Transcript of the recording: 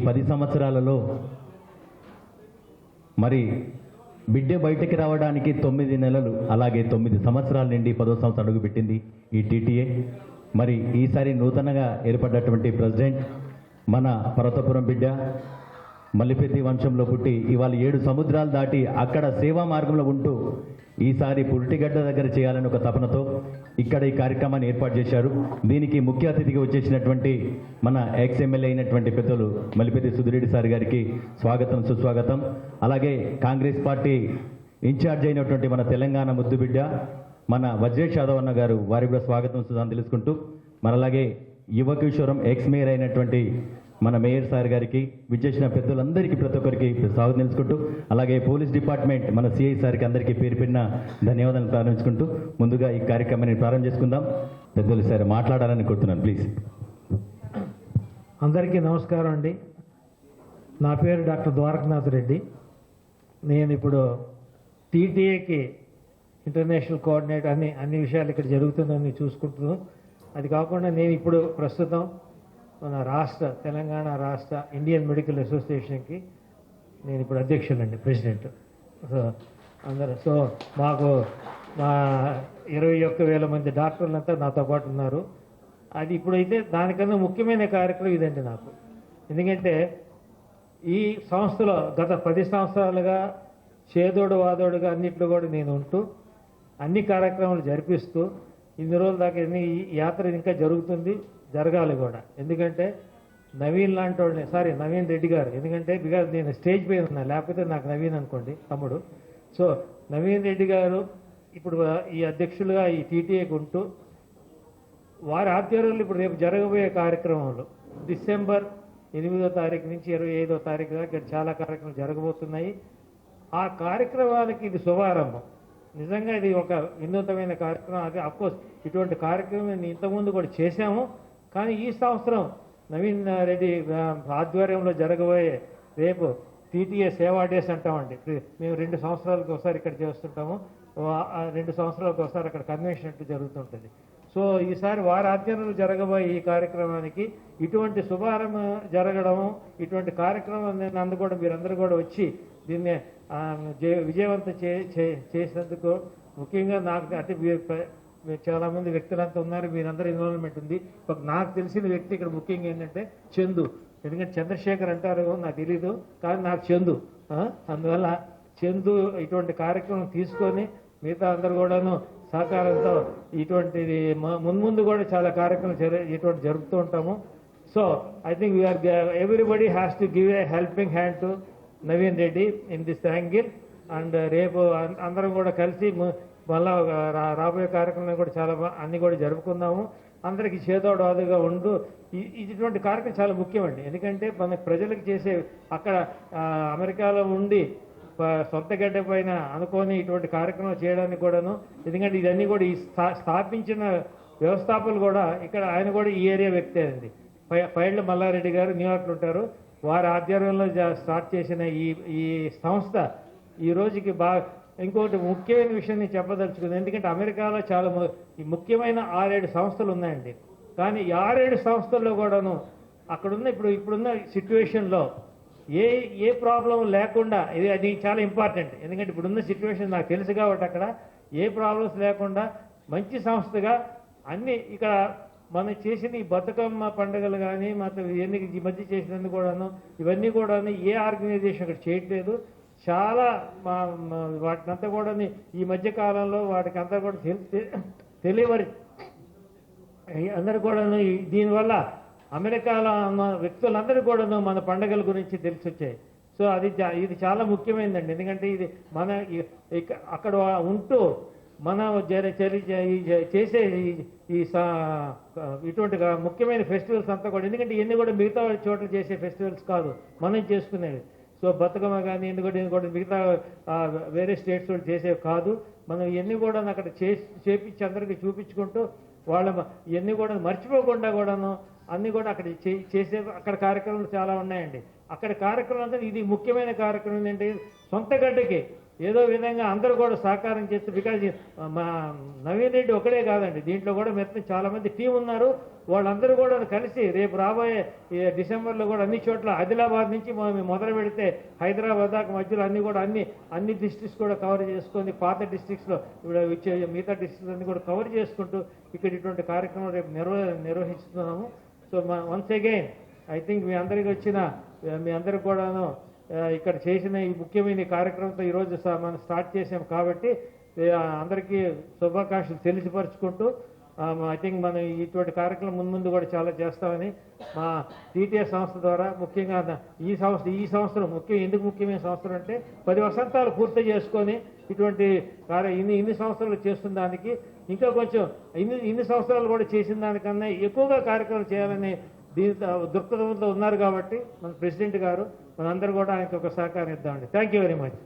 10 సంవత్సరాలలో మరి బిడ్డ బయటికి రావడానికి 9 నెలలు, అలాగే 9 సంవత్సరాల నుండి 10వ సంవత్సరం అడుగుపెట్టింది ఈ టీటీఏ. మరి ఈసారి నూతనంగా ఏర్పడ్డటువంటి ప్రెసిడెంట్ మన పర్వతపురం బిడ్డ, మల్లిపెద్ది వంశంలో పుట్టి ఇవాళ 7 సముద్రాలు దాటి అక్కడ సేవా మార్గంలో ఉంటూ ఈసారి పురిటిగడ్డ దగ్గర చేయాలని ఒక తపనతో ఇక్కడ ఈ కార్యక్రమాన్ని ఏర్పాటు చేశారు. దీనికి ముఖ్య అతిథిగా వచ్చేసినటువంటి మన ఎక్స్ ఎమ్మెల్యే అయినటువంటి పెద్దలు మల్లిపెద్ది సుధిరెడ్డి సార్ గారికి స్వాగతం, సుస్వాగతం. అలాగే కాంగ్రెస్ పార్టీ ఇన్ఛార్జ్ అయినటువంటి మన తెలంగాణ ముద్దుబిడ్డ మన వజ్రేష్ యాదవ్ అన్న గారు, వారికి కూడా స్వాగతం సుధాన్ని తెలుసుకుంటూ, అలాగే యువకిషోరం ఎక్స్ మేయర్ అయినటువంటి మన మేయర్ సార్ గారికి, విచ్చేసిన పెద్దలందరికీ ప్రతి ఒక్కరికి స్వాగతం తెలుసుకుంటూ, అలాగే పోలీస్ డిపార్ట్మెంట్ మన సిఐ సార్కి అందరికీ పేరు పెట్టిన ధన్యవాదాలు ప్రారంభించుకుంటూ ముందుగా ఈ కార్యక్రమాన్ని ప్రారంభం చేసుకుందాం. పెద్దలు సార్ మాట్లాడాలని కోరుతున్నాను, ప్లీజ్. అందరికీ నమస్కారం అండి. నా పేరు డాక్టర్ ద్వారకనాథ్ రెడ్డి. నేను ఇప్పుడు టీటీఏకి ఇంటర్నేషనల్ కోఆర్డినేటర్ అన్ని విషయాలు ఇక్కడ జరుగుతుందని చూసుకుంటున్నాను. అది కాకుండా నేను ఇప్పుడు ప్రస్తుతం మన తెలంగాణ రాష్ట్ర ఇండియన్ మెడికల్ అసోసియేషన్కి నేను ఇప్పుడు అధ్యక్షులండి, ప్రెసిడెంట్. సో మాకు మా 21,000 మంది డాక్టర్లంతా నాతో పాటు ఉన్నారు. అది ఇప్పుడైతే దానికన్నా ముఖ్యమైన కార్యక్రమం ఇదండి నాకు. ఎందుకంటే ఈ సంస్థలో గత 10 సంవత్సరాలుగా చేదోడు వాదోడుగా అన్నింటిలో కూడా నేను ఉంటూ అన్ని కార్యక్రమాలు జరిపిస్తూ ఇన్ని రోజుల దాకా ఈ యాత్ర ఇంకా జరగాలి కూడా. ఎందుకంటే నవీన్ లాంటి వాళ్ళని, నవీన్ రెడ్డి గారు, ఎందుకంటే బికాజ్ నేను స్టేజ్ పైన ఉన్నా, లేకపోతే నాకు నవీన్ అనుకోండి తమ్ముడు. సో నవీన్ రెడ్డి గారు ఇప్పుడు ఈ అధ్యక్షులుగా ఈ టీటీఏకి ఉంటూ వారి ఆధ్వర్యంలో ఇప్పుడు రేపు జరగబోయే కార్యక్రమంలో డిసెంబర్ 8వ తారీఖు నుంచి 25వ తారీఖు దాకా ఇక్కడ చాలా కార్యక్రమాలు జరగబోతున్నాయి. ఆ కార్యక్రమానికి ఇది శుభారంభం. నిజంగా ఇది ఒక వినూతమైన కార్యక్రమం. అది అఫ్కోర్స్ ఇటువంటి కార్యక్రమం నేను ఇంతకుముందు కూడా చేశాము. కానీ ఈ సంవత్సరం నవీన్ రెడ్డి ఆధ్వర్యంలో జరగబోయే రేపు టీటీఏ సేవా డేస్ అంటామండి. మేము 2 సంవత్సరాలకు ఒకసారి ఇక్కడ చేస్తుంటాము, 2 సంవత్సరాలకు ఒకసారి అక్కడ కన్వెన్షన్ అంటూ జరుగుతుంటుంది. సో ఈసారి వారి ఆధ్వర్యంలో జరగబోయే ఈ కార్యక్రమానికి ఇటువంటి శుభారంభం జరగడము, ఇటువంటి కార్యక్రమం అందుకోవడం, మీరందరూ కూడా వచ్చి దీన్ని విజయవంతం చేసినందుకు ముఖ్యంగా నాకు అంటే చాలామంది వ్యక్తులంతా ఉన్నారు, మీరందరూ ఇన్వాల్వ్మెంట్ ఉంది. నాకు తెలిసిన వ్యక్తి ఇక్కడ ముఖ్యంగా ఏంటంటే చందు. ఎందుకంటే చంద్రశేఖర్ అంటారు నాకు తెలీదు, కానీ నాకు చందు. అందువల్ల చందు ఇటువంటి కార్యక్రమం తీసుకొని మిగతా అందరూ కూడాను సహకారంతో ఇటువంటిది ముందు కూడా చాలా కార్యక్రమాలు ఇటువంటి జరుపుతూ ఉంటాము. So I think we're everybody has to give a helping hand to Naveen Reddy in this angle. And రేపు అందరం కూడా కలిసి మళ్ళా రాబోయే కార్యక్రమం కూడా చాలా అన్ని కూడా జరుపుకుందాము. అందరికీ చేదోడుగా ఉంటూ ఇటువంటి కార్యక్రమం చాలా ముఖ్యమండి. ఎందుకంటే మన ప్రజలకు చేసే అక్కడ అమెరికాలో ఉండి సొంత గడ్డ పైన అనుకోని ఇటువంటి కార్యక్రమం చేయడానికి కూడాను, ఎందుకంటే ఇదన్నీ కూడా ఈ స్థాపించిన వ్యవస్థాపకులు కూడా ఇక్కడ ఆయన కూడా ఈ ఏరియా వ్యక్తే అండి. పైళ్ళ మల్లారెడ్డి గారు న్యూయార్క్లో ఉంటారు. వారి ఆధ్వర్యంలో స్టార్ట్ చేసిన ఈ సంస్థ ఈ రోజుకి ఇంకొకటి ముఖ్యమైన విషయం నేను చెప్పదలుచుకుంది. ఎందుకంటే అమెరికాలో చాలా ముఖ్యమైన 6-7 సంస్థలు ఉన్నాయండి. కానీ ఈ 6-7 సంస్థల్లో కూడాను అక్కడున్న ఇప్పుడున్న సిచ్యువేషన్లో ఏ ప్రాబ్లం లేకుండా, అది చాలా ఇంపార్టెంట్. ఎందుకంటే ఇప్పుడున్న సిచ్యువేషన్ నాకు తెలుసు కాబట్టి అక్కడ ఏ ప్రాబ్లమ్స్ లేకుండా మంచి సంస్థగా అన్ని ఇక్కడ మనం చేసిన ఈ బతుకమ్మ పండుగలు కానీ మాత్రం ఇవన్నీ ఈ మధ్య చేసినందుకు కూడాను ఇవన్నీ కూడాను ఏ ఆర్గనైజేషన్ ఇక్కడ చేయట్లేదు. చాలా వాటినంతా కూడా ఈ మధ్య కాలంలో వాటికి అంతా కూడా తెలియవరి అందరు కూడాను దీనివల్ల అమెరికాలో ఉన్న వ్యక్తులందరూ కూడాను మన పండుగల గురించి తెలిసి వచ్చాయి. సో ఇది చాలా ముఖ్యమైనదండి. ఎందుకంటే ఇది మన అక్కడ ఉంటూ మనం చేసే ఇటువంటి ముఖ్యమైన ఫెస్టివల్స్ అంతా కూడా, ఎందుకంటే ఇవన్నీ కూడా మిగతా చోట్ల చేసే ఫెస్టివల్స్ కాదు, మనం చేసుకునేవి. సో బతుకమ్మ కానీ ఎందుకంటే మిగతా వేరే స్టేట్స్ వాళ్ళు చేసేవి కాదు. మనం ఇవన్నీ కూడా అక్కడ చేపించి అందరికీ చూపించుకుంటూ వాళ్ళ ఇవన్నీ కూడా మర్చిపోకుండా కూడాను అన్నీ కూడా అక్కడ చేసే అక్కడ కార్యక్రమాలు చాలా ఉన్నాయండి. అక్కడ కార్యక్రమం అంటే ఇది ముఖ్యమైన కార్యక్రమం ఏంటంటే సొంత గడ్డకి ఏదో విధంగా అందరూ కూడా సహకారం చేస్తూ, బికాజ్ మా నవీన్ రెడ్డి ఒకడే కాదండి, దీంట్లో కూడా మొత్తం చాలామంది టీం ఉన్నారు. వాళ్ళందరూ కూడా కలిసి రేపు రాబోయే ఈ డిసెంబర్లో కూడా అన్ని చోట్ల, ఆదిలాబాద్ నుంచి మనం మొదలు పెడితే హైదరాబాద్ దాకా మధ్యలో అన్ని కూడా అన్ని డిస్ట్రిక్ట్స్ కూడా కవర్ చేసుకొని, పాత డిస్ట్రిక్ట్స్లో ఇప్పుడు వచ్చే మిగతా డిస్ట్రిక్ట్స్ అన్ని కూడా కవర్ చేసుకుంటూ ఇక్కడ ఇటువంటి కార్యక్రమం రేపు నిర్వహిస్తున్నాము. So once again I think మీ అందరికి మీ అందరికి కూడాను ఇక్కడ చేసిన ఈ ముఖ్యమైన కార్యక్రమంతో ఈరోజు మనం స్టార్ట్ చేసాం కాబట్టి అందరికీ శుభాకాంక్షలు తెలియపరుచుకుంటూ ఐ థింక్ మనం ఇటువంటి కార్యక్రమం ముందు కూడా చాలా చేస్తామని మా టీటీఏ సంస్థ ద్వారా, ముఖ్యంగా ఈ సంవత్సరం ఎందుకు ముఖ్యమైన సంవత్సరం అంటే 10 వసంతాలు పూర్తి చేసుకొని ఇటువంటి ఇన్ని సంవత్సరాలు చేస్తున్న దానికి ఇంకా కొంచెం ఇన్ని సంవత్సరాలు కూడా చేసిన దానికన్నా ఎక్కువగా కార్యక్రమాలు చేయాలని దృక్పథంతో ఉన్నారు కాబట్టి మన ప్రెసిడెంట్ గారు మనందరూ కూడా ఆయనకు ఒక సహకారం ఇద్దామండి. Thank you very much.